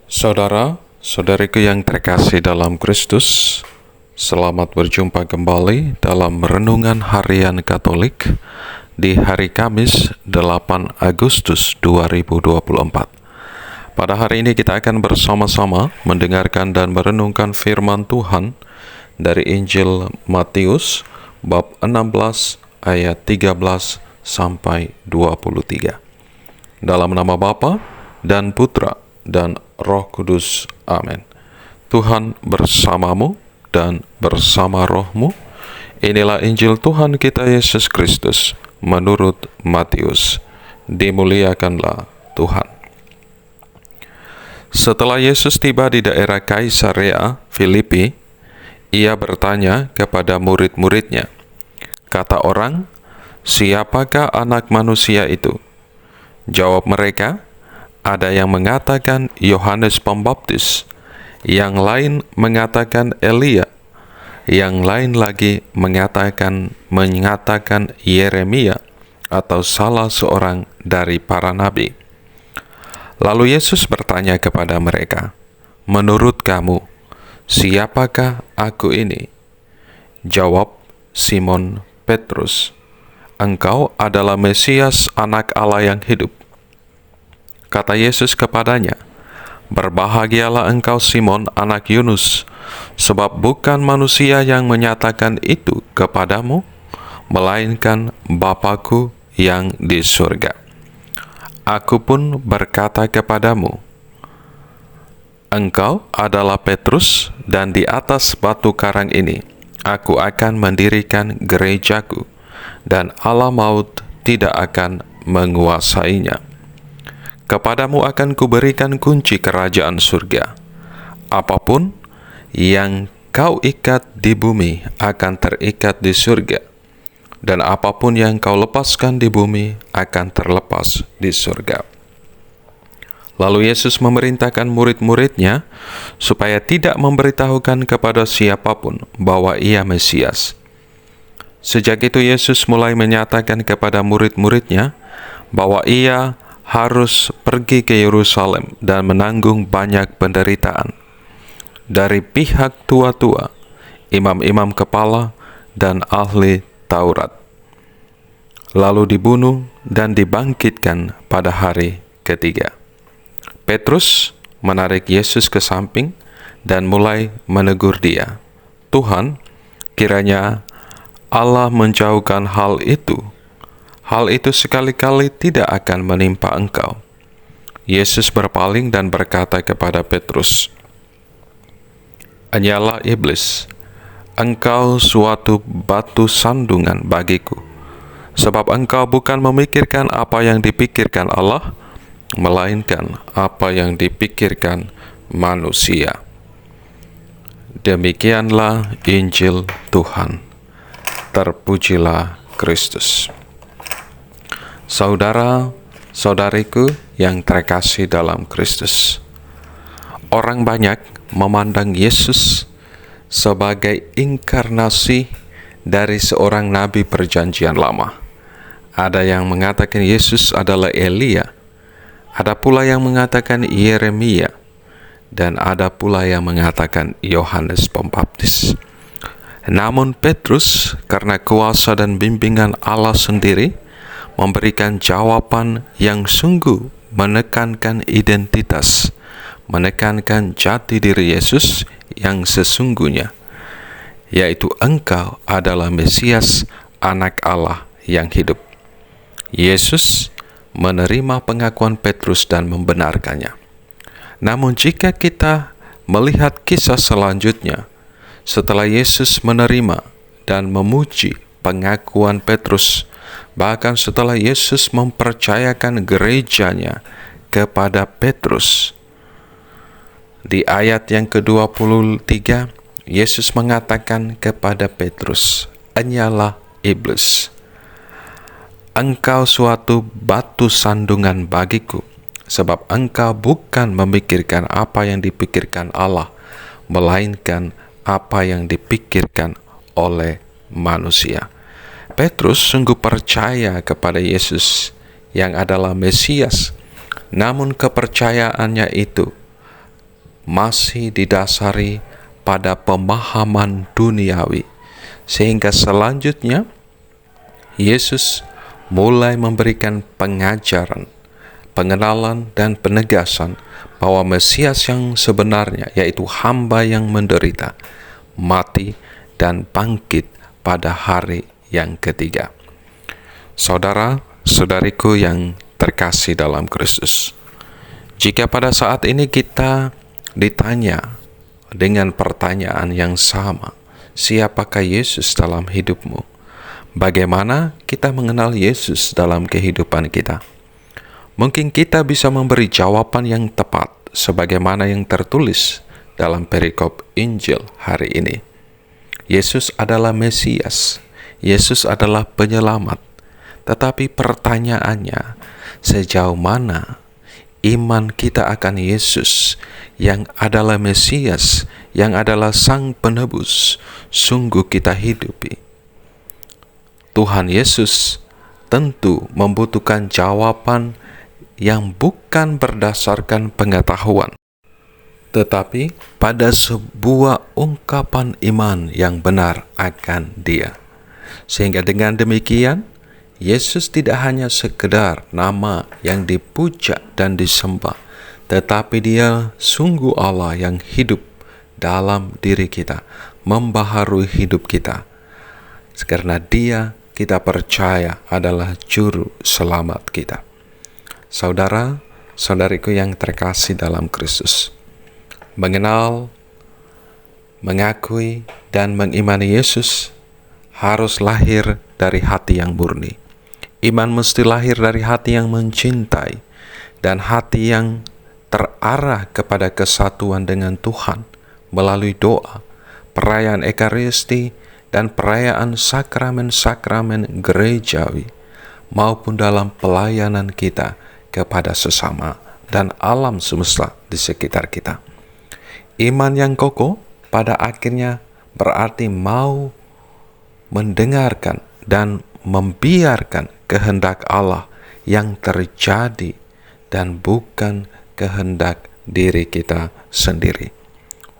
Saudara-saudariku yang terkasih dalam Kristus, selamat berjumpa kembali dalam Renungan Harian Katolik di hari Kamis 8 Agustus 2024. Pada hari ini kita akan bersama-sama mendengarkan dan merenungkan firman Tuhan dari Injil Matius bab 16 ayat 13 sampai 23. Dalam nama Bapa dan Putra dan Roh Kudus. Amin. Tuhan bersamamu dan bersama rohmu. Inilah Injil Tuhan kita Yesus Kristus menurut Matius. Dimuliakanlah Tuhan. Setelah Yesus tiba di daerah Kaisarea Filipi, ia bertanya kepada murid-muridnya, kata orang, "Siapakah anak manusia itu?" Jawab mereka, "Ada yang mengatakan Yohanes Pembaptis, yang lain mengatakan Elia, yang lain lagi mengatakan Yeremia atau salah seorang dari para nabi." Lalu Yesus bertanya kepada mereka, "Menurut kamu, siapakah aku ini?" Jawab Simon Petrus, "Engkau adalah Mesias, Anak Allah yang hidup." Kata Yesus kepadanya, "Berbahagialah engkau Simon anak Yunus, sebab bukan manusia yang menyatakan itu kepadamu, melainkan Bapa-Ku yang di surga. Aku pun berkata kepadamu, engkau adalah Petrus, dan di atas batu karang ini aku akan mendirikan gerejaku, dan alam maut tidak akan menguasainya. Kepadamu akan kuberikan kunci kerajaan surga. Apapun yang kau ikat di bumi akan terikat di surga, dan apapun yang kau lepaskan di bumi akan terlepas di surga." Lalu Yesus memerintahkan murid-muridnya supaya tidak memberitahukan kepada siapapun bahwa ia Mesias. Sejak itu Yesus mulai menyatakan kepada murid-muridnya bahwa ia harus pergi ke Yerusalem dan menanggung banyak penderitaan dari pihak tua-tua, imam-imam kepala, dan ahli Taurat, lalu dibunuh dan dibangkitkan pada hari ketiga. Petrus menarik Yesus ke samping dan mulai menegur dia, "Tuhan, kiranya Allah menjauhkan hal itu. Hal itu sekali-kali tidak akan menimpa engkau." Yesus berpaling dan berkata kepada Petrus, "Hanyalah iblis, engkau suatu batu sandungan bagiku, sebab engkau bukan memikirkan apa yang dipikirkan Allah, melainkan apa yang dipikirkan manusia." Demikianlah Injil Tuhan. Terpujilah Kristus. Saudara-saudariku yang terkasih dalam Kristus, orang banyak memandang Yesus sebagai inkarnasi dari seorang nabi perjanjian lama. Ada yang mengatakan Yesus adalah Elia, ada pula yang mengatakan Yeremia, dan ada pula yang mengatakan Yohanes Pembaptis. Namun Petrus, karena kuasa dan bimbingan Allah sendiri, memberikan jawaban yang sungguh menekankan identitas, menekankan jati diri Yesus yang sesungguhnya, yaitu engkau adalah Mesias, Anak Allah yang hidup. Yesus menerima pengakuan Petrus dan membenarkannya. Namun jika kita melihat kisah selanjutnya, setelah Yesus menerima dan memuji pengakuan Petrus, bahkan setelah Yesus mempercayakan gerejanya kepada Petrus, di ayat yang ke-23, Yesus mengatakan kepada Petrus, "Hanyalah iblis, engkau suatu batu sandungan bagiku, sebab engkau bukan memikirkan apa yang dipikirkan Allah, melainkan apa yang dipikirkan oleh manusia." Petrus sungguh percaya kepada Yesus yang adalah Mesias, namun kepercayaannya itu masih didasari pada pemahaman duniawi, sehingga selanjutnya Yesus mulai memberikan pengajaran, pengenalan, dan penegasan bahwa Mesias yang sebenarnya, yaitu hamba yang menderita, mati, dan bangkit pada hari yang ketiga. Saudara-saudariku yang terkasih dalam Kristus, jika pada saat ini kita ditanya dengan pertanyaan yang sama, siapakah Yesus dalam hidupmu? Bagaimana kita mengenal Yesus dalam kehidupan kita? Mungkin kita bisa memberi jawaban yang tepat sebagaimana yang tertulis dalam perikop Injil hari ini. Yesus adalah Mesias, Yesus adalah penyelamat. Tetapi pertanyaannya, sejauh mana iman kita akan Yesus yang adalah Mesias, yang adalah Sang Penebus, sungguh kita hidupi? Tuhan Yesus tentu membutuhkan jawaban yang bukan berdasarkan pengetahuan, tetapi pada sebuah ungkapan iman yang benar akan Dia. Sehingga dengan demikian, Yesus tidak hanya sekedar nama yang dipuja dan disembah, tetapi Dia sungguh Allah yang hidup dalam diri kita, membaharui hidup kita. Karena Dia kita percaya adalah juru selamat kita. Saudara-saudariku yang terkasih dalam Kristus, mengenal, mengakui, dan mengimani Yesus harus lahir dari hati yang murni. Iman mesti lahir dari hati yang mencintai dan hati yang terarah kepada kesatuan dengan Tuhan melalui doa, perayaan Ekaristi, dan perayaan sakramen-sakramen gerejawi, maupun dalam pelayanan kita kepada sesama dan alam semesta di sekitar kita. Iman yang kokoh pada akhirnya berarti mau mendengarkan dan membiarkan kehendak Allah yang terjadi dan bukan kehendak diri kita sendiri.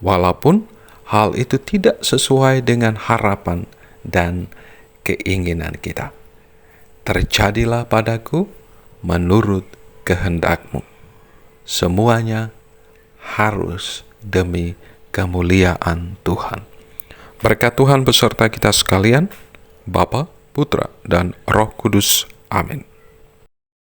Walaupun hal itu tidak sesuai dengan harapan dan keinginan kita. Terjadilah padaku menurut kehendak-Mu. Semuanya harus demi kemuliaan Tuhan. Berkat Tuhan beserta kita sekalian, Bapa, Putra, dan Roh Kudus. Amin.